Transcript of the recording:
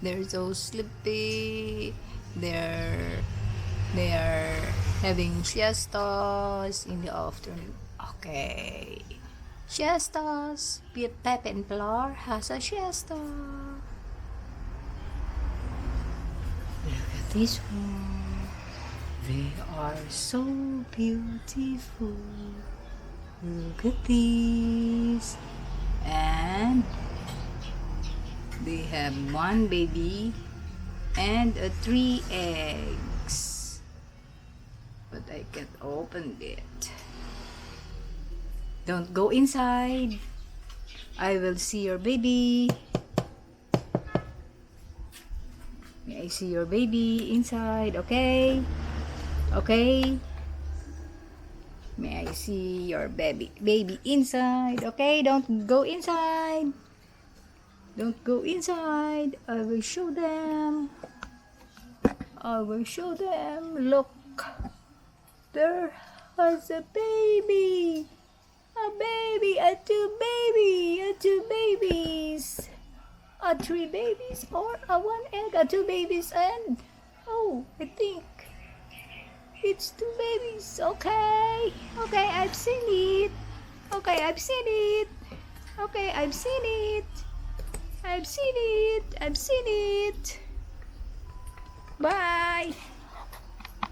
They're so sleepy. They are having siestas in the afternoon. Okay. Siestas. Pepe and Pilar has a siesta. Look at this one. They are so beautiful. Look at this. And they have one baby and 3 eggs. But I can't open it. Don't go inside. I will see your baby. May I see your baby inside, okay? Okay? May I see your baby inside, okay? Don't go inside. Don't go inside. I will show them. I will show them. Look. There has a baby. A baby, a two babies. A 3 babies or a 1 egg, a 2 babies and oh, I think it's 2 babies. Okay. Okay, I've seen it. Okay, I've seen it. Okay, I've seen it. I've seen it. I've seen it. Bye.